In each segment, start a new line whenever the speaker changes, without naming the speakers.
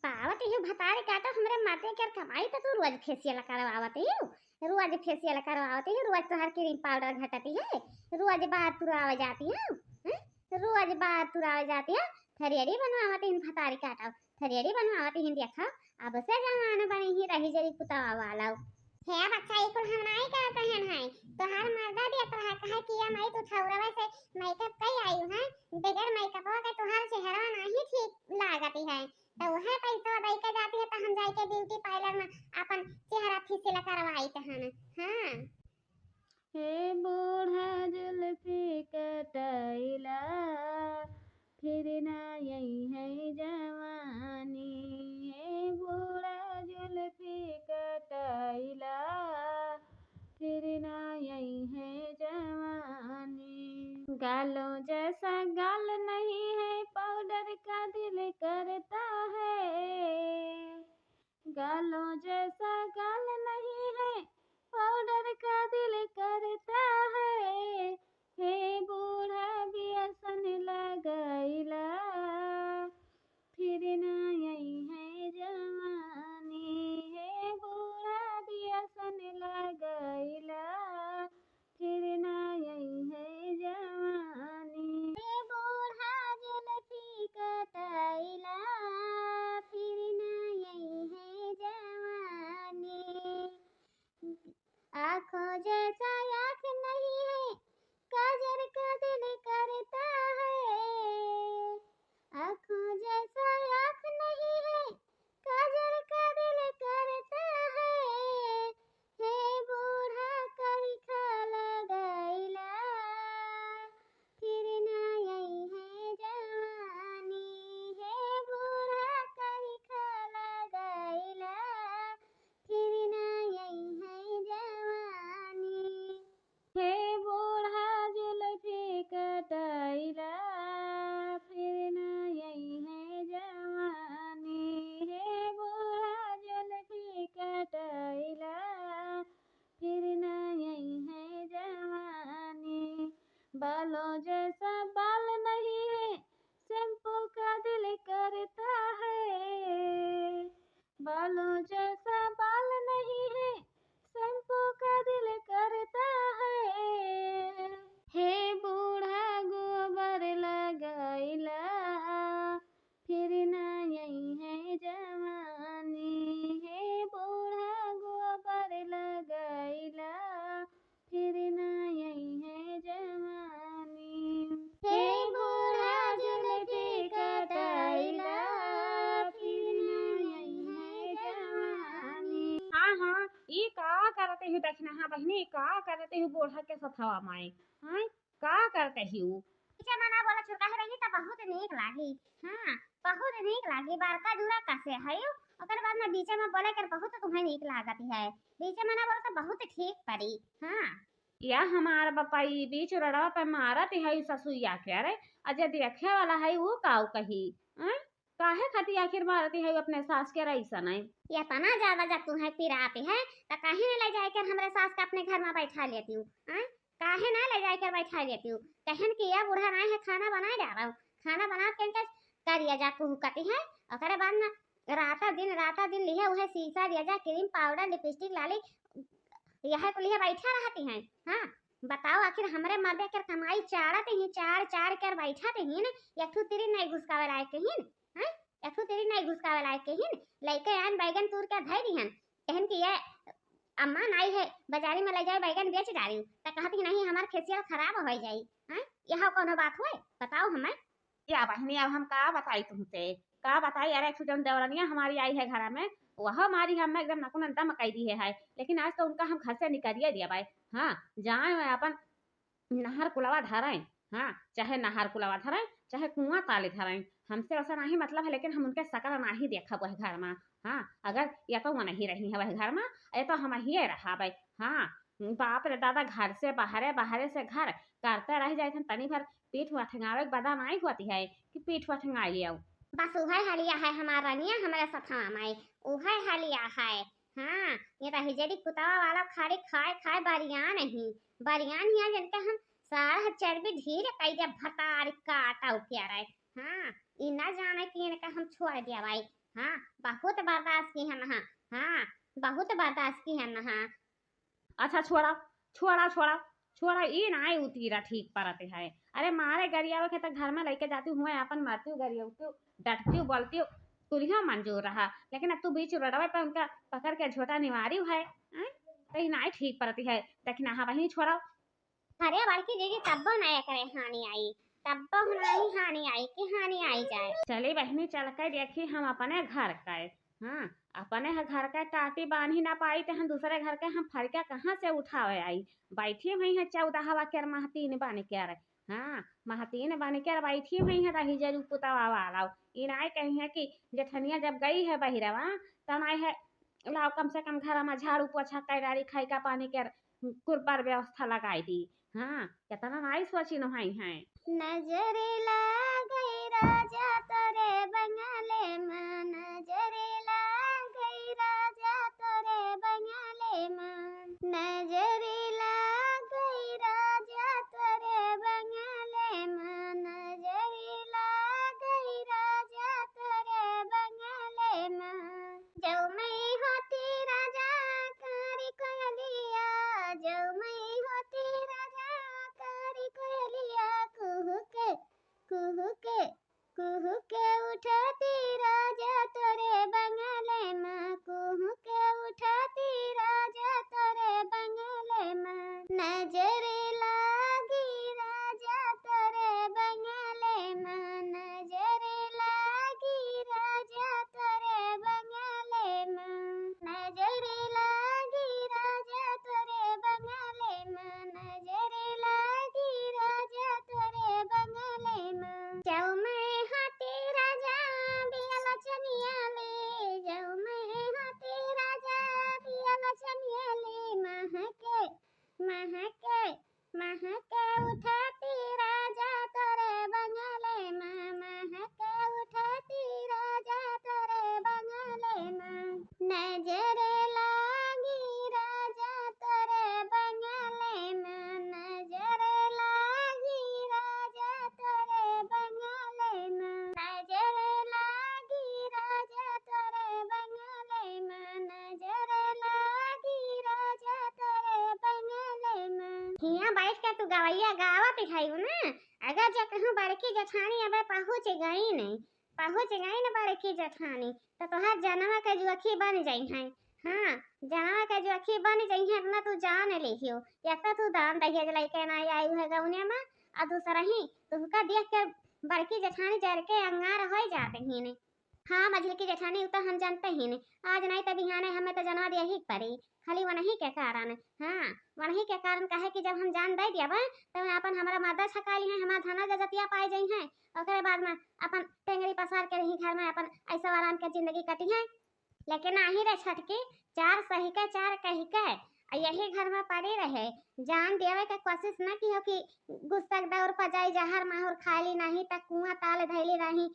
पावत ही भतारे काटा हमरे माते कर कमाई त तू रोज फेशियल करवावत ही रोज फेशियल करवावत ही रोज तोहर क्रीम पाउडर घटती है रोज बात तुराव जाती है रोज बात तुराव जाती है थरियरी बनवावत ही भतारे काटा थरियरी बनवावत ही देखा अब से जमाना बनी ही रही जरी कुतावा वाला है बच्चा एक हम नहीं करते हैं तोहार मर्दा भी तो है कहे किया मैं तो छौरवा से मेकअप कई आई हूं है बगैर मेकअप का तोहार चेहरा नहीं ठीक लागती है तो वह पैसा दे के जाती है तो हम जाई के ब्यूटी पार्लर में अपन चेहरा फेशियल करवाई त हन हां
हे बूढ़ा जुल्फी कटाइला फिर ना यही है जवानी। हे बूढ़ा जुल्फी कटाइला फिर ना यही है जवानी। गालों जैसा गाल नहीं है पाउडर का दिल करता है। गालों जैसा गाल नहीं है पाउडर का दिल करता है। हे बूढ़ा व्यसन लगाइला फिर ना यही है जवानी। हे बूढ़ा व्यसन लगाइला फिर ना यही है जवानी।
हे बूढ़ा जुल्फी कटाइला फिर ना यही है जवानी आँखों जैसा आँख नहीं है काजल का दिल करता है आँखों जैसा आँख नहीं है काजल का दिल करता है हे बूढ़ा कभी खा लगाइला फिर ना यही है जवानी हे बूढ़ा कभी खा लगाइला फिर ना यही है जवानी
हे बूढ़ा जुल्फी कटाइला फिर ना यही है जवानी। हे बूढ़ा जुल्फी कटाइला फिर ना यही है जवानी। बालों जैसा बाल नहीं है शैम्पू का दिल करता है। बालों जैसा बाल नहीं है शैम्पू का दिल करता है। हे बूढ़ा गोबर लगाइला फिर ना यही है जवानी। हे बूढ़ा गोबर लगाइला फिर ना यही है जवानी।
हे बूढ़ा जुल्फी कटाइला फिर ना यही है जवानी
हाँ ये का करते हो देखना हाँ बहनी का करते हो बूढ़ा के सथवा माई हाँ का करते हो
पीछे मना बोला छुटा है रही त बहुत नीक लागी हां बहुत नीक लागी बारका जुड़ा कसे है ओकर बाद में बीचे में बोले कर बहुत तुम्हें नीक लागती है बीचे मना बोला तो बहुत ठीक पड़ी हां
या हमारा बपाई बीच रड़ा पे मारत है ससुइया के अरे अजय देखे वाला है वो काऊ कही हाँ काहे खाती आखिर मारती है अपने सास के रईसा नहीं
ये तना ज्यादा जब तुम्हें पिराती है तो काहे न ले जाए कर हमरे सास का अपने घर में बैठा लेती हूं हां काहे ना ले जाए कर बैठा लेती हूं कहन कि या बूढ़ा नहीं है खाना बनाए जा रहा हूं खाना बना के करिया जा कुहकती है ओकरे बाद में राता दिन लिया उहे सीसा दिया जा क्रीम पाउडर लिपस्टिक लाली यह को लिए बैठा रहती हैं हां बताओ आखिर हमरे मर्दे कर कमाई चारत ही चार चार कर बैठा ते ही न एक तेरी नहीं घुसकावे लायक कहीं हां एक तेरी नहीं घुसकावे लायक कहीं लइके आन बैगन तूर के धई दिहन कहन कि ये अम्मा नाई है बाजारी में ले जाए बैगन बेच डाली त कहती नहीं हमार फेशियल खराब हो जाई हां यह कोनो बात होए बताओ हमें
या बहनी अब हम का बताई तुमसे का बताई अरे सुजन देवरनिया हमारी आई है घर में वह हमारी हम एकदम नकुन दम कही दी है लेकिन आज तो उनका हम घर से निकालिए दिया भाई हाँ जाए मैं अपन नहर कुलावा धराए हाँ चाहे नहर कुलावा धराए चाहे कुआं ताले धराए हमसे ऐसा नहीं मतलब है लेकिन हम उनके शकल नहीं देखा वह घर में हाँ अगर या तो वो नहीं रही है वह घर में ये तो हम ही रहा भाई हाँ बाप रे दादा घर से बाहरे से घर करते रह जाए तनी भर पीठ वठंगावे बदा नहीं होती है कि पीठ वठंगा लिया
बस उहे हलिया है हमारा निया हमारे सथवा में उहे हलिया है हाँ ये तो हिजड़ी कुतावा वाला खाली खाए खाए बरियान नहीं बरियान हिया जिनके हम सारा चर्बी ढीर कई जब भतार काटा उठिया रहे हाँ ई ना जाने कि इनका हम छोड़ दिया भाई हाँ बहुत बर्दाश्त की है ना। हाँ बहुत बर्दाश्त की है ना।
अच्छा छोड़ा छोड़ा छोड़ा छोड़ा, ई ना उतीरा ठीक परते है। अरे मारे गरिया के तो घर में लेके जाती हूँ, अपन मरती हूँ गरिया डटती हूँ बोलती हूँ, तुलिया मंजूर रहा, लेकिन अब तू बीच रड़वे पे उनका पकड़ के झोटा निवारी है। तो ई ना ठीक परती है, लेकिन हाँ वही छोड़ा।
अरे बड़की दीदी तब्बो नया करे हानि आई, तब्बो नहीं हानि आई कि हानि आई जाए।
चली बहनी चल कर देखी हम अपने घर का। हाँ अपने घर का टाटी बांध ही ना पाई तो हम दूसरे घर के हम फड़का कहाँ से उठावे आई। बैठी हुई है 14 हवा के महतीन बन कर। हाँ महतीन बन कर बैठी हुई है रही जरू पुतवा वाला। इनाय कही है कि जेठनिया जब गई है बहिरवा तब आई है लाओ कम से कम घर में झाड़ू पोछा कैरारी खाई का पानी के कुरपर व्यवस्था लगाई दी। हाँ कितना नाई सोची नहाई है।
नजर गई राजा तोरे बंगले में, नजर गई राजा तोरे बंगले में, नजर गई राजा तोरे बंगले में, नजर गई राजा तोरे बंगले में। जो मैं होती राजा कारी कोयलिया, जो मैं होती राजा कारी कोयलिया, कुहू के उठाती राजा तोरे बंगले में, कुहू के उठाती राजा तोरे बंगले में। नजर लागी राजा तोरे बंगले में, नजर लागी राजा तोरे बंगले में, नजर लागी राजा तोरे बंगले में, नजर लागी राजा तोरे बंगले में। जाऊ मैं हाथी राजा बियल चनिया ले, जाऊ मैं हाथी राजा बियल चनिया ले, महके महके महके उठाती राजा तोरे बंगले में, महके उठाती राजा तोरे बंगले में। नजर लागी राजा तोरे बंगले में, नजर लागी राजा तोरे बंगले में, नजर लागी राजा तोरे बंगले में, नजर लागी राजा तोरे बंगले में। हिया बैठ के तू गवैया गावा पिखाई ना। अगर जो कहूँ बड़की जेठानी अब पहुँच गई न बड़की जेठानी तो तोहार जनवा के जुअखी बन जाई है। हाँ जनवा के जुअखी बन जाई है ना, तू जान लिहियो। एक तो तू दान दहिए लइके ना आई है गौने में, और दूसरा ही तुमका देख के बड़की जेठानी जर के अंगार हो जाते ही ने। हाँ मझली की जेठानी तो हम जानते ही नहीं, आज नहीं तो बिहाने हमें तो जना दिया ही पड़ी, खाली वही के कारण। हाँ वही के कारण कहे कि जब हम जान दे दिया तो अपन हमारा मर्दा छकाली है, हमारा धना जजतिया पाई जाई है, ओकरे बाद में अपन टेंगरी पसार के रही घर में अपन ऐसा आराम के जिंदगी कटी है। लेकिन नाही रे छटकी, चार सही के चार कही के यही घर में पड़ी रहे, जान देवे के कोशिश न की हो कि गुस्सक दौर पजाई जहर माहौर खाली नहीं तक कुआं ताल धैली नहीं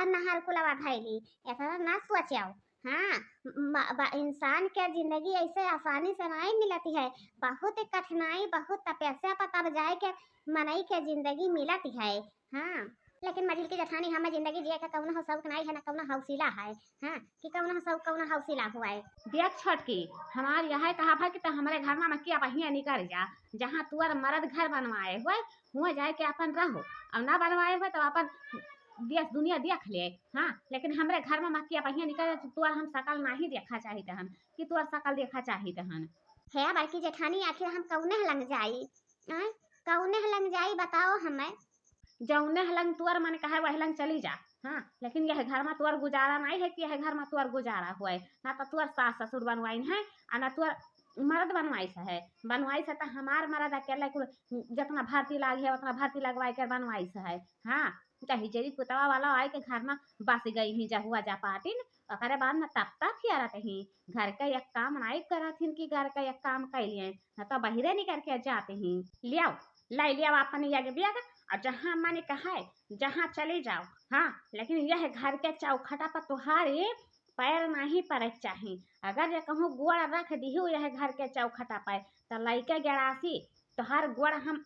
नहर कुलवा धैली, ऐसा ना सोचाओ। हाँ इंसान के जिंदगी ऐसे आसानी से नहीं मिलती है, बहुत कठिनाई बहुत तपस्या पर तब जाए के मनई के जिंदगी मिलती है। हाँ लेकिन मझिल की जठानी हमें जिंदगी जिए का कौन हो शौक नहीं है ना कौन हौसला है। हाँ कि कौन हो शौक कौन हौसला हुआ है।
देख छटकी हमार यह कहा भाई कि तो हमारे घर में मक्की बहिया निकल जा, जहाँ तुअर मर्द घर बनवाए हुए हुआ जाए के अपन रहो, अब ना बनवाए हुए तो अपन देश दुनिया देख ले। हाँ लेकिन हमारे घर में मक्की बहिया निकल तो तुअर हम सकल नहीं देखा चाहिए हन, कि तुअर सकल देखा चाहिए हन।
है बड़की जेठानी आखिर हम कौने लग जाई, कौने लग जाई बताओ हमें।
जौने हलंग तुअर मन कहे वह हलंग चली जा। हाँ लेकिन यह घर में तुअर गुजारा नहीं है कि यह घर में तुअर गुजारा हुआ है, ना तो तुअर सास ससुर बनवाइन है और ना तुअर मर्द बनवाइस है। बनवाइस है तो हमार मर्द अकेले जितना भर्ती लाग है उतना भर्ती लगवाई कर बनवाइस है। हाँ कही जरी पुतवा वाला आए के घर में बस गई ही जहुआ जा पाटिन, ओकरे बाद में तब तक फिर ही घर का एक काम नहीं करथिन कि घर का एक काम कैलिए, न तो बहिरे निकल के जाते ही लियाओ लाई लियाओ अपन यज्ञ बियाग और जहाँ मन कहा जहाँ चले जाओ। हाँ लेकिन यह घर के चौखटा पर तुहारे पैर नहीं पड़े चाहिए, अगर ये कहूँ गोड़ रख दिहू यह घर के चौखटा पर तो लइके गड़ासी तुहार गोड़ हम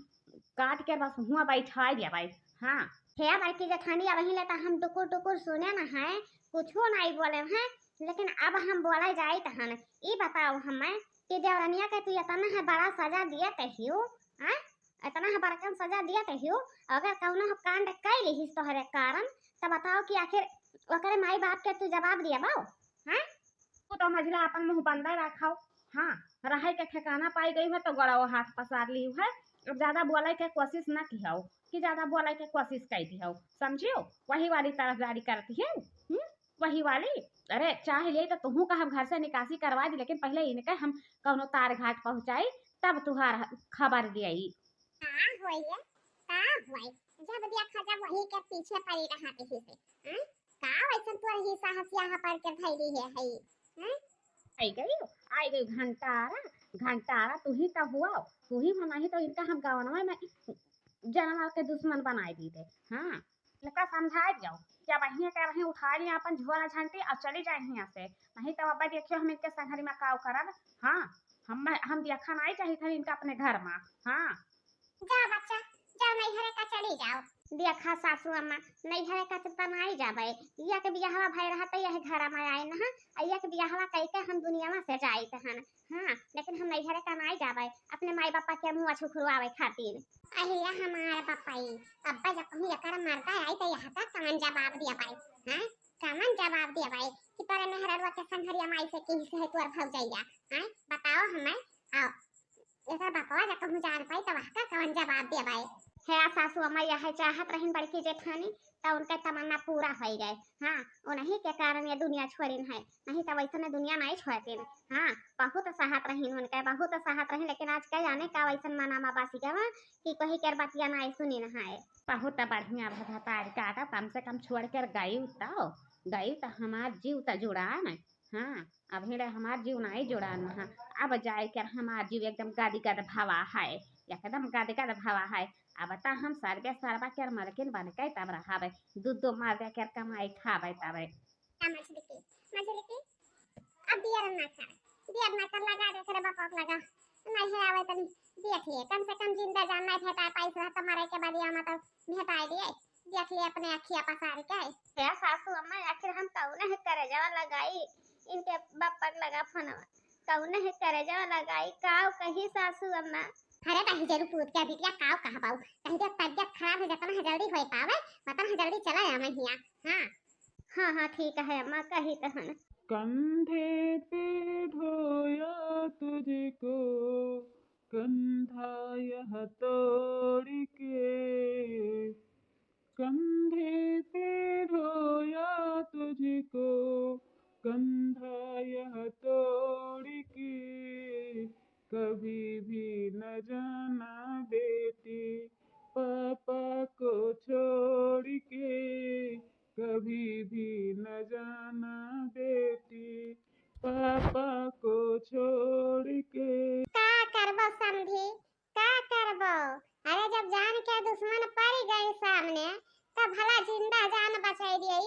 काट के बस हुआ बैठा दिया भाई। हाँ
है बड़की जेठानी अब वही लेता हम टुकुर टुकुर सुने ना है कुछो नहीं बोले हैं, लेकिन अब हम बोला जाए तहन ई बताओ हमें कि देवरनिया के तू इतना है बड़ा सजा दिया कहियो, हैं? इतना है बड़कन सजा दिया कहियो, अगर कौनो कांड कर लिहिस तोहरे कारण तो बताओ कि आखिर ओकरे माई बाप के तू जवाब दिया बाओ, हैं?
तू तो मझला अपन मुंह बंदा रखाओ। हाँ, रहे के ठिकाना पाई गई है तो गड़ाओ हाथ पसार ली है। अब ज्यादा बोले के कोशिश ना किया कि ज्यादा बोले के कोशिश कर दिया, समझियो? वही वाली तरफदारी करती है, वही वाली। अरे चाहे ले तो तुहू का हम घर से निकासी करवा दी, लेकिन पहले इनके हम कौनो तार घाट पहुंचाई तब तुहार खबर दियाई।
हाँ होई है, का होई जब देखा जब वही के पीछे पड़ी रहा कहीं से, हैं? का वैसे तो ही साहस यहाँ पर के धैली है, हैं?
आई गई, आई गई घंटारा। घंटारा तू ही तो हुआ, तू ही नहीं तो इनका हम गवनवा में जनवा के दुश्मन बनाए दी थे। हाँ, इनका समझा दियो क्या वहीं क्या वहीं उठा लिया अपन झोला झांटी और चली जाए यहाँ से, नहीं तो अब देखियो हम इनके संघरी में काव करब। हाँ, हम देखा नहीं चाहिए था इनका अपने घर में। हाँ,
जा बच्चा, जाओ नैहरे का चली जाओ। देखा सासू अम्मा, नैहरे का तो बनाई जाबे, या के बियाहवा भई रहा त यही घर में आए ना, या के बियाहवा कई के हम दुनिया में से जाई तहन। हां, लेकिन हम नैहरे का नहीं जाबे अपने माई बापा के मुंह छुखुरवावे खातिर। अहिया हमारे पापाई, अब्बा जब कहूं एकर मरदा आई त यहां तक कमन जवाब दिया भाई, हैं? कमन जवाब दिया भाई कि तोरे नहरवा के संघरिया माई से की से तोर भौजैया, हैं? बताओ हमें, आओ एकर बापवा जब कहूं जान पाई त वहां का कमन जवाब दिया भाई। है सासू अम्मा यह चाहत रहिन बड़की जेठानी तो उनका तमन्ना पूरा हो गए। हाँ, उन्हीं के कारण ये दुनिया छोड़िन है, नहीं तो वैसे में दुनिया नहीं छोड़तीन। हाँ, बहुत साहत रहिन उनके, बहुत साहत रहिन, लेकिन आज क्या जाने का वैसे मनामा बासी का कि कहीं कर बतिया नहीं सुनी न है।
बहुत बढ़िया भतार काका, कम से कम छोड़ कर गई तो हमार जीव तो जुड़ा न। हाँ, अब हिड़े हमार जीव नहीं जुड़ा न। अब जाए कर हमार जीव एकदम गादी गद भावा है, एकदम गादी गद भावा है। अब ता हम सर्वे सर्वा कर मलकिन बन के तब रहावे, दूध मार दे कर कमाई खावे तबे।
मछली की अब दियर ना कर लगा दे करे बापा लगा नहीं है आवे तनी देखिए कम से कम जिंदा जान नहीं भेटा पैसा तुम्हारे के बाद या मतलब भेटाई दिए देख लिए अपने अखिया पसार के है सासू अम्मा आखिर हम कौन है करे जावा लगाई इनके बापा लगा फोनवा कौन है करे जावा लगाई काव कही सासू अम्मा। अरे कहीं जरूर पूछ के बिटिया काव कहा पाऊ कहीं जब तबियत खराब है जतना जल्दी हो पावे मतलब जल्दी चला जा मैं हिया। हां हाँ हाँ ठीक है अम्मा कही तहन।
कंधे पे ढोया तुझको कंधा यह तोड़ के, कंधे पे ढोया तुझको कंधा यह तोड़ के, कभी भी न जाना बेटी पापा को छोड़ के, कभी भी न जाना बेटी पापा को छोड़ के।
का करबो समझी का करबो अरे जब जान के दुश्मन पड़ गए सामने तब भला जिंदा जान बचाई दिए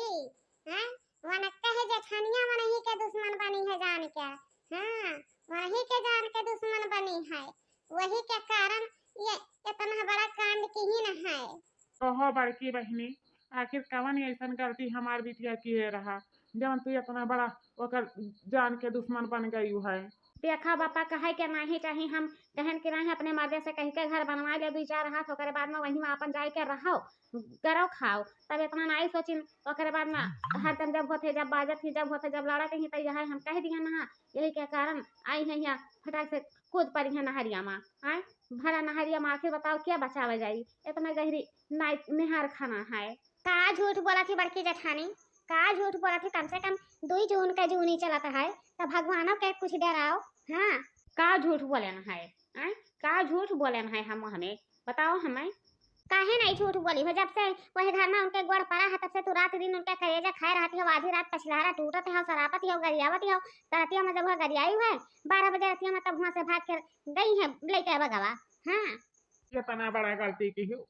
हैं वन कहे जेठानिया मन ही के दुश्मन बनी है जान के। हां वही के जान के दुश्मन बनी है वही के कारण ये इतना बड़ा कांड की ही न है।
कहो बड़की बहनी आखिर कवन ऐसन गलती हमार बिटिया की है रहा जब तू इतना बड़ा ओकर जान के दुश्मन बन गई है।
देखा बापा कहे के नहीं चाहिए हम कहन के नहीं अपने मर्दे से कह के घर बनवा ले 2-4 हाथ ओकरे बाद में वहीं में अपन जाए के रहो करो खाओ तब इतना नहीं सोचिन ओकरे बाद में हर दिन जब होते जब बाजत ही जब होते जब लड़त ही तो यह हम कह दिए ना यही के कारण आई है यहाँ फटाक से कूद पड़ी है नहरिया में। आए भरा नहरिया में आखिर बताओ क्या बचावे जाई इतना गहरी निहार खाना है।
का झूठ बोला थी बड़की जेठानी का झूठ बोला थी कम से कम 2 जून का जून ही चलाता है तो भगवानों के कुछ डराओ। हाँ
का झूठ बोले है का झूठ बोले है हम हमें बताओ हमें
काहे नहीं झूठ बोली हो जब से वही घर में उनके गोड़ पड़ा है तब से तू रात दिन उनका कलेजा खाए रहती हो आधी रात पछलारा टूटत है सरापत हो गरियावत हो तरतिया में जब वह गरियाई है 12 बजे रतिया में तब वहां से भाग कर गई है लेके बगवा। हाँ
इतना बड़ा गलती की हो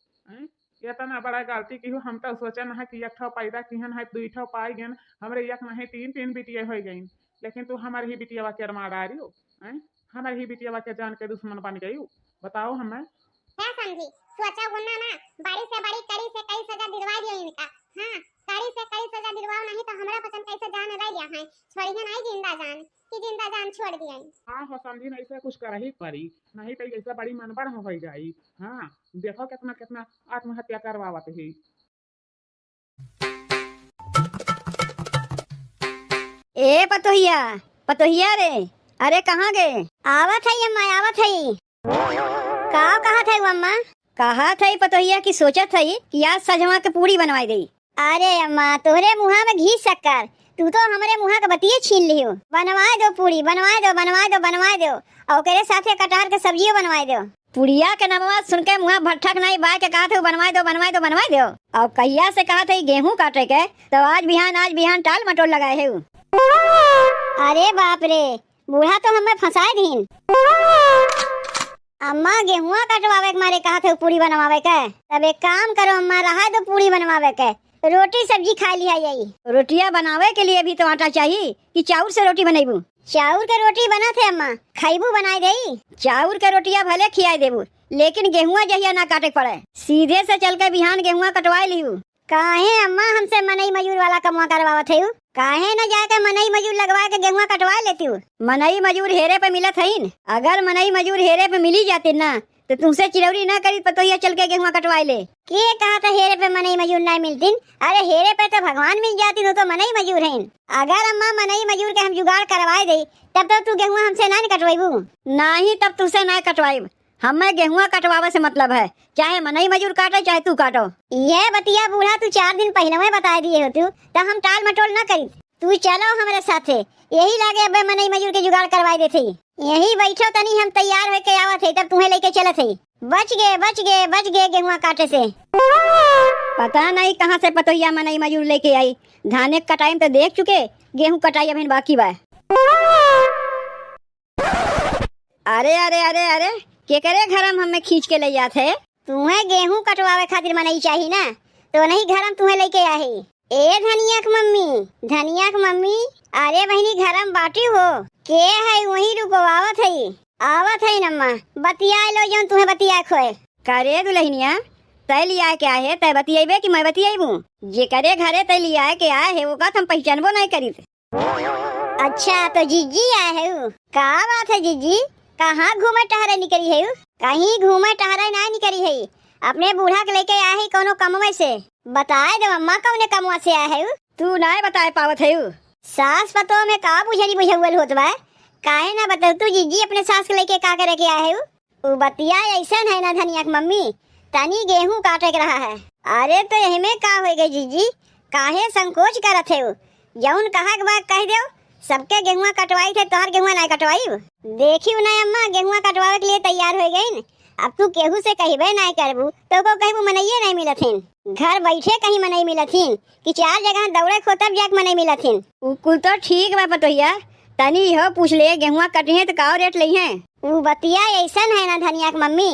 इतना बड़ा गलती की हो हम तो सोचन है कि एक ठो पैदा किहन है 2 ठो पाई गन हमरे एक नहीं 3 बिटिया हो गई लेकिन तू हमारी ही बिटिया के मार डारी हो हमारी ही बिटिया के जान के दुश्मन बन गई बताओ हमें
क्या समझी सोचा गुना ना बड़ी से बड़ी कड़ी से कई सजा दिलवा दियो इनका। हाँ कड़ी से कड़ी सजा दिलवाओ, नहीं तो हमरा पसंद कैसे जान रह गया है, छोड़ी है नहीं जिंदा जान कि जिंदा जान छोड़ दिया।
हाँ हो समझी, नहीं से कुछ कर ही पड़ी, नहीं तो ऐसा बड़ी मनबर हो जाई। हाँ देखो कितना कितना आत्महत्या करवावत ही।
ए पतोहिया, पतोहिया रे, अरे कहाँ गए?
आवत है अम्मा, आवत है। का कहा थे अम्मा?
कहा थई पतोहिया की सोचत थई कि आज सजवा के पूरी बनवाई गई।
अरे अम्मा तोहरे मुहा में घी शक्कर, तू तो हमारे मुहा का बतिये छीन लियो। बनवाए दो पूरी, बनवाए दो, बनवाए दो, बनवाए दो, और तेरे साथे कटहर के सब्जियों बनवाए दो।
पुड़िया के नमवा सुन के मुहा भट्ठक नहीं बाय के कहा थे बनवाए दो, बनवाए दो, बनवाए दो। और कहिया से कहा थे गेहूं काटे के, तो आज बिहान टाल मटोल लगाए है।
अरे बाप रे, बूढ़ा तो हमें फंसाए दीन। अम्मा गेहुआ कटवावे के मारे कहा थे पूरी बनवावे के, तब एक काम करो अम्मा, रहा दो पूरी बनवावे के, रोटी सब्जी खा लिया यही।
रोटिया बनावे के लिए भी तो आटा चाहिए कि चाउर से रोटी बनेबू?
चाउर के रोटी बना थे अम्मा, खाइबू बनाई दई।
चाउर के रोटिया भले खियाई देबू, लेकिन गेहुआ जहिया ना काटे पड़े, सीधे से चल के बिहान गेहुआ कटवाए लियू।
काहे अम्मा हमसे मनई मजूर वाला कमुआ करवावत है? काहे न जाके मनई मजूर लगवा के गेहुआ कटवा लेती हूँ।
मनई मजूर हेरे पे मिलत है। अगर मनई मजूर हेरे पे मिली जाती ना तो तुमसे चिरौरी ना करी पतोहिया चल के गेहुआ कटवाए ले।
के कहा था हेरे पे मनई मजूर नहीं मिलती? अरे हेरे पे तो भगवान मिल जाती, तो मनई मजूर है। अगर अम्मा मनई मजूर के हम जुगाड़ करवाए दे तब तो तू गेहुआ हमसे ना कटवाईबू।
नहीं तब तुझसे ना कटवाईब, हमें गेहुआ कटवावे से मतलब है, चाहे मनई मजूर काटे चाहे तू काटो।
ये बतिया बूढ़ा तू 4 दिन पहले में बता दिए हो तू, तो हम टाल मटोल न करी। तू चलो हमारे साथे, यही लागे अब मनई मजूर के जुगाड़ करवाई देते। यही बैठो तनी, हम तैयार होके आवत है, तब तुम्हें लेके चलत है। बच गए बच गए बच गए गेहुआ काटे से।
पता नहीं कहाँ से पतोहिया मनई मजूर लेके आई। धाने कटाई तो देख चुके, गेहूं कटाई अभी बाकी बा। अरे अरे अरे अरे के करे घर में हमें खींच के ले जाते?
तुम्हें गेहूं कटवावे खातिर मनई चाहिए ना, तो नहीं घर में तुम्हें लेके आही। ए धनिया की मम्मी, धनिया की मम्मी, अरे बहनी घर में बाटी हो के है? वही रुको, आवत है नम्मा, बतिया लो जो तुम्हें बतिया खोए।
करे दुल्हनिया तय लिया के आए है, तय बतियाबे कि मैं बतियाबू? जे करे घरे तय लिया के आए है, वो का हम पहचानबो नहीं करी।
अच्छा तो जीजी आए है? का बात है जीजी, कहाँ घूमे टहरे निकली है? कहीं घूमे टहरे ना निकली है, अपने बूढ़ा के लेके आए है कोनो कमवे से। बताए दो अम्मा कौने कमवा से आए है?
तू ना बताए पावत है।
सास पतो में का बुझनी बुझल होत बा, काहे ना बताऊ तू जीजी अपने सास के लेके का करे के आए है? उ बतिया ऐसा है ना धनिया की मम्मी, तनी गेहूं काटे के रहा है। अरे तो यही में का हो गई जीजी, काहे संकोच करत है? जौन कहा के बात कह दो, सबके गेहुआ कटवाई थे, तोहर गेहुआ नहीं कटवाई। देखी ना अम्मा गेहुआ कटवावे के लिए तैयार हो गई। अब तू केहू से कहिबे नहीं करबू तो को कहबू मनइये नहीं मिलथिन। घर बैठे कहीं मनई मिलथिन कि 4 जगह दौड़े खो तब जाके मनई मिलथिन।
कुल तो ठीक बा पतोहिया, तनी हो पूछ ले गेहुआ कटी है तो का रेट लई है?
वो बतिया ऐसा है ना धनिया की मम्मी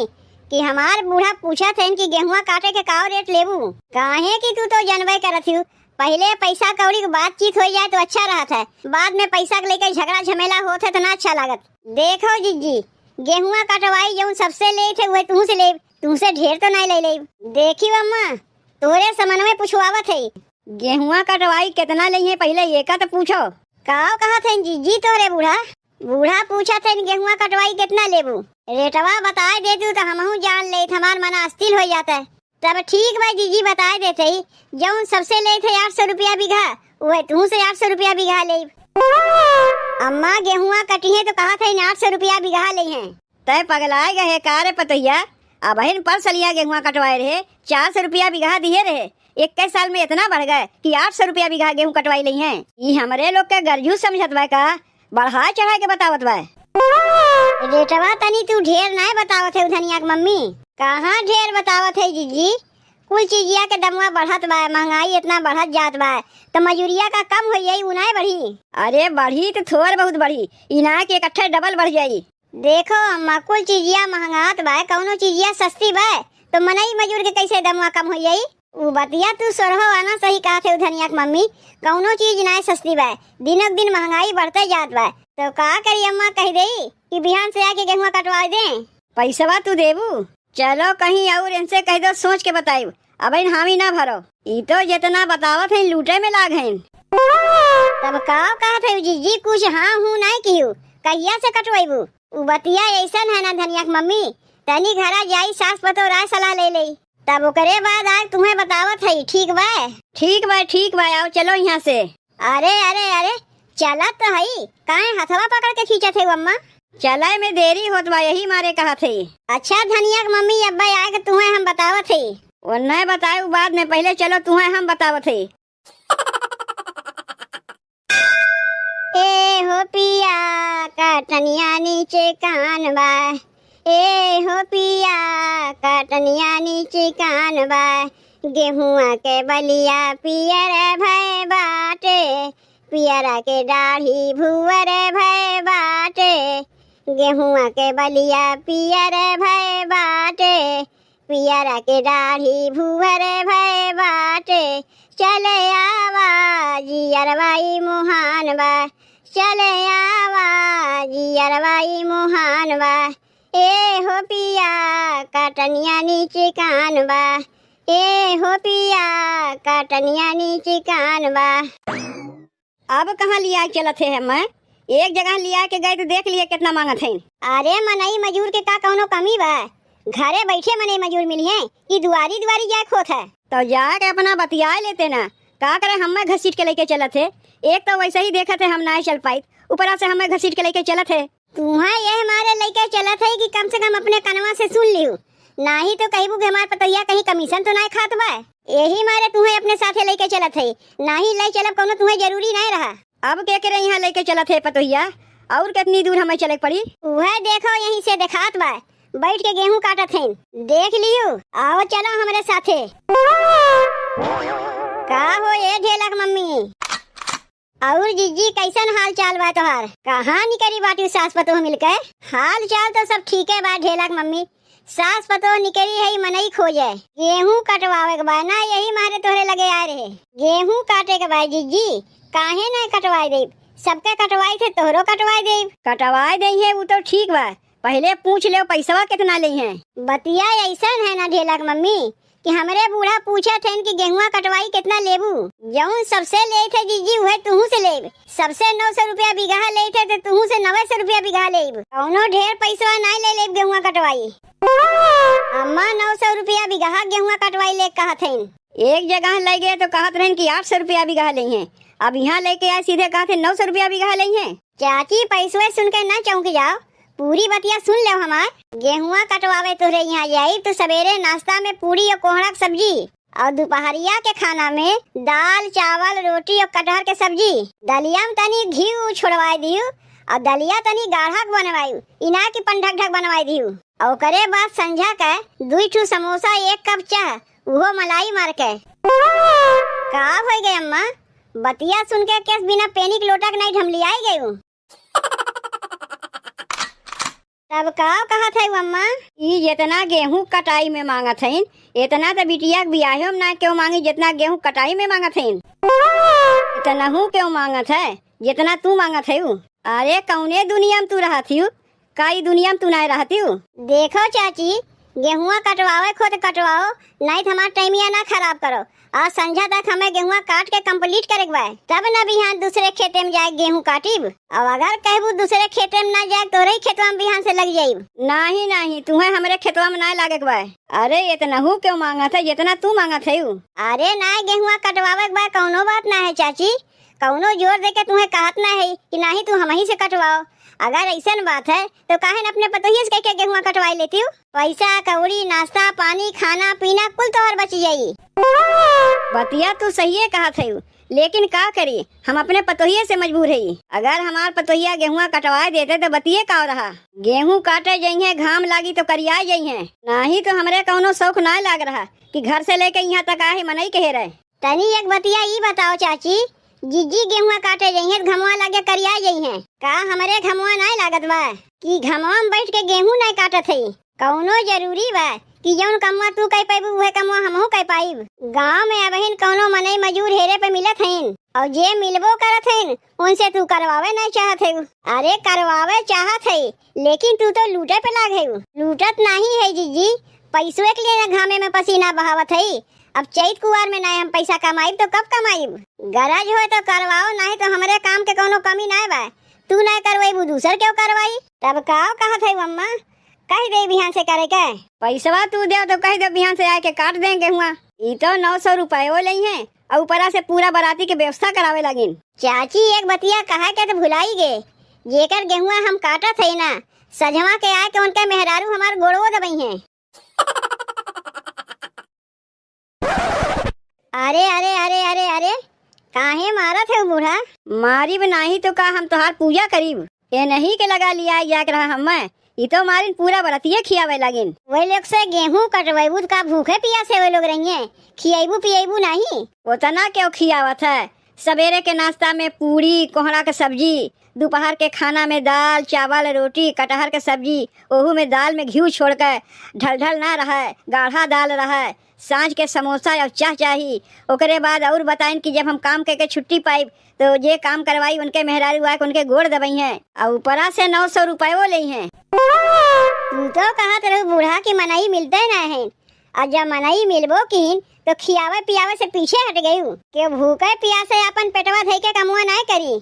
कि हमार बूढ़ा पूछा थे कि गेहुआ काटे के का रेट लेबू। काहे कि तू तो जानबे करत हूँ, पहले पैसा कौड़ी की बातचीत हो जाए तो अच्छा रहता है, बाद में पैसा के लेकर झगड़ा झमेला होते तो ना अच्छा लागत। देखो जीजी गेहुआ कटवाई जो सबसे ले थे वह तुम से ले, तुमसे ढेर तो नहीं ले। देखी अम्मा तोरे समन में पूछवावत है,
गेहुआ कटवाई कितना लई है पहले ये का तो पूछो।
का कहा थे जीजी तोरे बूढ़ा पूछा थे गेहुआ कटवाई कितना लेबू, रेटवा बताए दे तू तो हमहू जान ले, हमार मन अस्थिर हो जाता है। तब ठीक भाई जीजी बताए देते, जौन सबसे ले थे 800 रुपया बीघा वह तू से 800 रुपया बीघा ले। अम्मा गेहुआ कटी है तो कहा था 800 रुपया बीघा ले हैं।
तय पगलाए गए का रे पतोहिया, अब बहन पर सलिया गेहुआ कटवाए रहे 400 रुपया बीघा दिए रहे, 21 साल में इतना बढ़ गए कि 800 रुपया बीघा गेहूं कटवाई ली है। ये हमारे लोग के गर्जू समझत बा का बढ़ा चढ़ा के बतावत बा।
रेटवा तनी तू ढेर नहीं बतावत है धनिया की मम्मी, कहाँ ढेर बतावत है जीजी, कुल चीजिया के दमवा बढ़त बा, महंगाई इतना बढ़त जात बा, तो मजूरिया का कम हो जाई उनाए बढ़ी।
अरे बढ़ी तो थोड़ बहुत बढ़ी, इना के इकट्ठे डबल बढ़ जाई।
देखो अम्मा कुल चीजिया महंगात बा, कौनो चीजिया सस्ती बा तो मनई मजूर के कैसे दमवा कम हो जाई। वो बतिया तू सोरहो आना सही कहा थे धनिया की मम्मी, कौनो चीज ना सस्ती बा, दिनक दिन महंगाई बढ़ते जात बा, तो का करी अम्मा कह दे कि बिहान से आके गेहुआ कटवा दे।
पैसा तू देबू? चलो कहीं और इनसे कह दो सोच के बताइब, अब इन हामी ना भरो। ई तो जितना बतावत है लूटे में लाग हैं।
तब का कहत है जीजी कुछ हाँ हूँ नहीं कियो कहिया से कटवाइबू उ बतिया ऐसन है ना धनिया के मम्मी तनी घरा जाई सास पतो राय सलाह ले ले तब ओकरे बाद आज तुम्हें बतावत है ठीक बा
ठीक बा आओ चलो यहाँ से।
अरे अरे अरे चलत तो है काहे हथवा पकड़ के खींचत है अम्मा
चलाए में देरी होत बा यही मारे कहा थे।
अच्छा धनिया के मम्मी अब्बा आए के तुम्हें हम बतावत है
वो नहीं बताए बाद में पहले चलो तुम्हें हम बतावत है।
ए हो पिया कटनिया नीचे कान बा ए हो पिया कटनिया नीचे कान बा गेहुआ के बलिया पियर भय बाटे पियरा के दाढ़ी भुअर भय बाटे गेहुआ के बलिया पियर भय बाटे पियरा के दाढ़ी भुअर भय बाटे चले आवा जियरवाई मुहान बा चले आवा जियरवाई मुहान बा ए हो पिया कटनिया नीचे कान बा ए हो पिया कटनिया नीचे कान बा।
अब कहाँ लिया चलत है मैं एक जगह लिया के गए तो देख लिए कितना मांगत है।
अरे मनई मजूर के का कौनो कमी बा घरे बैठे मने मजूर मिली है कि दुआरी दुआरी जाए खोत है
तो जाके अपना बतिया लेते ना का करे हम घसीट के लेके चलत है। एक तो वैसे ही देखा थे हम ना चल पाई ऊपर से हमें घसीट के लेके चलत है।
तुम्हां ये हमारे लेके चलत है कि कम से कम अपने कनवा से सुन लियो नाही तो कहबू के हमार पतैया कहीं कमीशन तो नहीं खात बा यही मारे तुम्हें अपने साथे लेके चलत है नाही ले चलब कोनो तुम्हें जरूरी नहीं रहा।
अब क्या करे यहाँ लेके चलत है पतोहिया और कितनी दूर हमें चले पड़ी
वह देखो यहीं से दिखात बा बैठ के गेहूं काटत हैं देख लियो आओ चलो हमारे साथे। का हो ये ढेलक मम्मी और जीजी कैसन हाल चाल बा तोहार कहाँ निकली बाटी सास पतो मिलकर हाल चाल तो सब ठीक है बा ढेलक मम्मी सास पतो निकली है मनई खोजे गेहूं कटवावे के बा ना यही मारे तोहरे लगे आ रहे गेहूं काटे के बा जीजी काहे नहीं कटवाई दे सबके कटवाई थे तोहरो कटवाई दे
कटवाई दे है वो तो ठीक बा पहले पूछ ले पैसा कितना ले हैं।
बतिया ऐसा है ना ढेलक मम्मी कि हमारे बूढ़ा पूछा थे कि गेहुआ कटवाई कितना लेबू जौन सबसे ले थे जीजी वह तुहू से लेब सबसे 900 रुपया बीघा ले थे तो तुहू से 900 रुपया बीघा लेब कौनो ढेर पैसा नहीं ले लेब गेहुआ कटवाई अम्मा 900 रुपया बीघा गेहुआ कटवाई ले कहा थे
एक जगह ले गए तो कहत रहे कि 800 रुपया बीघा ले हैं अब यहाँ लेके आए सीधे कहा थे 900 रुपया बीघा ले हैं।
चाची पैसवे सुन के ना चौंक जाओ पूरी बतिया सुन लो हमार गेहुआ कटवावे तोरे यहाँ जाई तो सवेरे नाश्ता में पूरी और कोहड़ा की सब्जी और दोपहरिया के खाना में दाल चावल रोटी और कटहर के सब्जी दलिया में तनी घी छोड़वाई दियो और दलिया तनी गाढ़ा बनवायू इना की पंढक ढक बनवाई दियो और करे बाद संझा के 2 समोसा 1 कप चाह वो मलाई मार के का हो गए अम्मा बतिया सुन के केस बिना पेनिक लोटक नहीं ढमली आई गई तब का कहा था अम्मा
ये जितना गेहूं कटाई में मांगत है इतना तो बिटिया के बियाह में ना क्यों मांगी जितना गेहूं कटाई में मांगत है इतना हूँ क्यों मांगत है जितना तू मांगत है। अरे कौने दुनिया में तू रहती हूँ कई दुनिया में तू नहीं रहती हूँ।
देखो चाची गेहुआ कटवावे खुद कटवाओ नहीं तो हमारा टाइमिया ना खराब करो आज संझा तक हमें गेहुआ काट के कंप्लीट करे तब न बिहान दूसरे खेते में जाए गेहूं काटीब और अगर कहबू दूसरे खेते में ना जाए तो रही खेतवा में बिहान से लग जाये
नहीं नहीं तुम्हें हमारे खेतवा में ना लागे बा। अरे इतना हूँ क्यों मांगा था जितना तू मांगा थे।
अरे ना गेहुआ कटवावे के बाद कौनो बात ना है चाची कौनो जोर दे के तुम्हें कहत ना है कि नहीं तू हम ही से कटवाओ अगर ऐसा बात है तो काहे न अपने पतोहिए से कह के गेहुआ कटवाई लेती हूँ पैसा कौड़ी नाश्ता पानी खाना पीना कुल तोहर बच जाई।
बतिया तू सही है कहा थे लेकिन का करी हम अपने पतोहिए से मजबूर है अगर हमार पतोहिया गेहुआ कटवाए देते तो बतिये का रहा गेहूं काटे जाइए घाम लागी तो करिया जाइए नहीं तो हमरे कौनो शौक ना लाग रहा कि घर से लेके यहाँ तक आए मनई कहे रहे।
तनी एक बतिया ई बताओ चाची जीजी गेहुआ काटे जाइए घमवा लागे करिया जाइए का हमारे घमवा नहीं लागत बा कि घमवा में बैठ के गेहूं नहीं काटत है कौनो जरूरी बा कि जौन कमवा तू कह पाइबू वह कमवा हमहू कह पाइब। गाँव में अबहिन कौनो मनई मजूर हेरे पे मिलत हैं और जे मिलबो करत हैं उनसे तू करवावे नहीं चाहत है। अरे करवावे चाहत है लेकिन तू तो लूटे पे लाग है लूटत नहीं है जीजी पैसवे के लिए घामे में पसीना बहावत है
अब चैत कुआर में नहीं हम पैसा कमाई तो कब कमाई? गरज हो तो करवाओ, नहीं तो हमारे काम के कोनो कमी नहीं बा। तू नहीं करवाई दूसर क्यों करवाई? तब का कहत है अम्मा, कह दे बिहान से करे के पैसा तू दे तो कह दे बिहान से आके काट देंगे हुआ। ई तो 900 रुपये वो लई है और ऊपरा से पूरा बाराती के व्यवस्था करावे लगिन। चाची एक बतिया कहा के तो भुलाई गे, जेकर गेहुआ हम काटा थे ना सजवा के आए के उनके मेहरारू हमार गोड़ो दबई हैं। अरे अरे अरे अरे अरे काहे मारा थे बूढ़ा? मारी बनाही तो का हम तोहार पूजा करीब, ये नहीं के लगा लिया जाक रहा हमें। ये तो मारिन पूरा बरतिये खियावे लगिन। वही लोग से गेहूं कटवाइबू का भूखे पियासे वे लोग रहिए, खियाबू पियाबू नहीं। उतना क्यों खियावत है? सवेरे के नाश्ता में पूरी कोहड़ा के सब्जी, दोपहर के खाना में दाल चावल रोटी कटहर के सब्जी, ओहू में दाल में घी छोड़ कर ढल ना रहे, गाढ़ा दाल रहे। सांझ के समोसा और चाह चाहिए। ओकरे बाद और बताइन कि जब हम काम करके छुट्टी पाइब तो जे काम करवाई उनके मेहरारू आके उनके गोड़ दबई हैं और ऊपरा से 900 रुपये वो ली हैं। तू तो कहत रहो बूढ़ा की मनाई मिलते न है, और जब मनाई मिलबो की तो खियावे पियावे से पीछे हट गई के भूखे पियासे अपन पेटवा धई के कमुआ नहीं करी।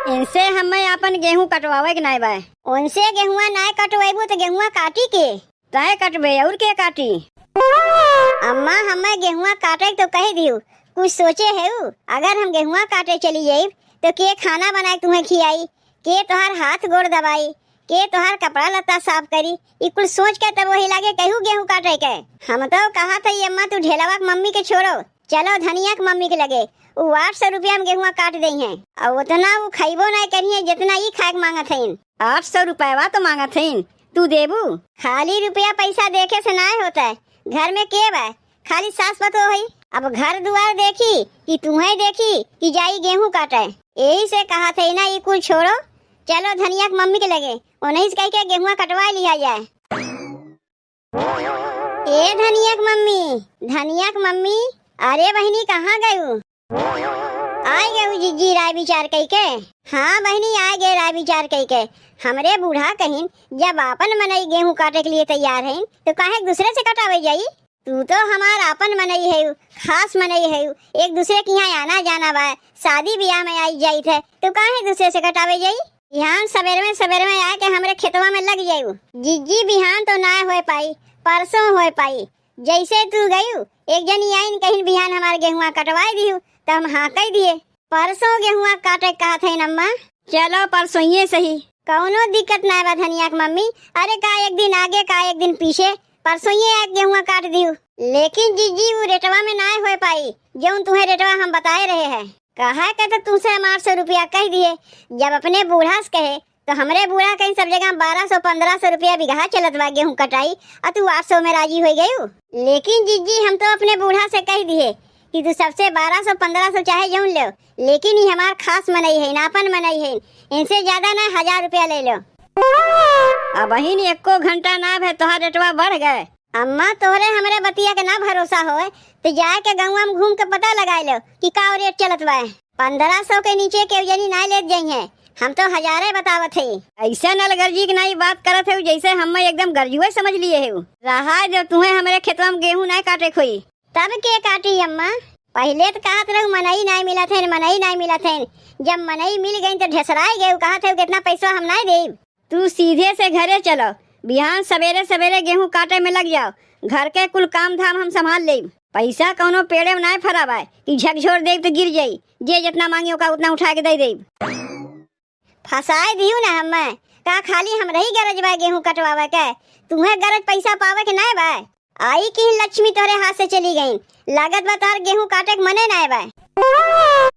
इनसे हमें अपन गेहूं कटवावे के नहीं बा। उनसे गेहुआ नहीं कटवाइबू तो गेहुआ काटी के तय कटबे और के काटी? अम्मा हमें गेहुआ काटे तो कह दियो, कुछ सोचे है अगर हम गेहुआ काटे चली जाये तो के खाना बनाए तुम्हें खियाई, के तोहार हाथ गोड़ दबाई, के तोहार कपड़ा लत्ता साफ करी। ये कुछ सोच के तब वही लागे कहू गेहूं काटे के। हम तो कहा था ये अम्मा तू ढेलावा के मम्मी के छोड़ो, चलो धनिया के मम्मी के लगे। वो 800 रुपया में गेहुआ काट दी है और उतना वो खाइबो नहीं करिए जितना ही खाए मांगत है। 800 रुपया तो मांगत है, तू देबू? खाली रुपया पैसा देखे से ना होता है, घर में के बा खाली सास पतो है। अब घर दुआर देखी कि तुम्हें देखी कि जाई गेहूं काटे, यही से कहा था ना ये कुल छोड़ो, चलो धनिया की मम्मी के लगे उन्हीं से कह के गेहुआ कटवा लिया जाए। ए धनिया की मम्मी, धनिया की मम्मी, अरे बहनी कहाँ गयू? आए गए जीजी राय विचार कही के? हाँ बहनी आए गए राय विचार कही के। हमरे बूढ़ा कहीं जब आपन मनई गेहूं काटे के लिए तैयार है तो काहे दूसरे से कटावे जाई? तू तो हमार आपन मनई है, खास मनई है, एक दूसरे के यहाँ आना जाना बा, शादी ब्याह में आई जाई थे तो काहे दूसरे से कटावे जाई? यहाँ सवेरे में आके हमरे खेतवा में लग जायू। जीजी बिहान तो ना हो पाई, परसों हो पाई। जैसे तू गयू एक जनी आइन कहीं बिहान हमारे गेहुआ कटवाई दियो तो हम हाँ कह दिए परसों गेहुआ काटे कहा थे नम्मा। चलो परसों ये सही, कौनो दिक्कत ना बा धनिया की मम्मी। अरे का एक दिन आगे का एक दिन पीछे, परसों ये गेहुआ काट दियो। लेकिन जीजी वो रेटवा में ना हो पाई जो तुम्हें रेटवा हम बताए रहे हैं। कहा के तो तुमसे हम 800 रुपया कह दिए, जब अपने बूढ़ा से कहे तो हमरे बूढ़ा कहीं सब जगह 1200-1500 रुपया बिगहा चलत बा गेहूं कटाई और तू 800 में राजी हो गयू। लेकिन जीजी हम तो अपने बूढ़ा से कह दिए कि तू सबसे 1200-1500 चाहे जौन लो, लेकिन ये हमार खास मनई है, नापन मनई है, इनसे ज्यादा ना 1000 रुपया ले लो। अब बहिन एको घंटा ना भे तोहार रेटवा बढ़ गए। अम्मा तोहरे हमरे बतिया के ना भरोसा हो तो जाए के गाँव में घूम के पता लगा लो कि का रेट चलत बा। 1500 के नीचे के जनी ना ले जाइए, हम तो 1000 बतावत है। ऐसा नलगर्जी की नहीं बात करत है जैसे हम एकदम गर्जुए समझ लिए है। रहा जब तुम्हें हमारे खेतवा में गेहूं ना काटे खोई तब के काटी अम्मा? पहले तो कहत रहू मनई नहीं मिला थे, मनई नहीं मिला थे, जब मनई मिल गई तो ढेसराई गए, कहा थे कितना पैसा हम नहीं दे। तू सीधे से घरे चलो, बिहान सवेरे गेहूं काटे में लग जाओ, घर के कुल काम धाम हम संभाल ले। पैसा कौनो पेड़े में नहीं फराबा कि झकझोर दे तो गिर जाई, जे जितना मांगियो का उतना उठा के दे दे। फसाए दियो ना हमें, का खाली हम रही गरज बा गेहूं कटवावे के, तुम्हें गरज पैसा पावे के नहीं बा। आई की लक्ष्मी तोरे हाथ से चली गई, लागत बा तार गेहूं काटे के मने नहीं बा।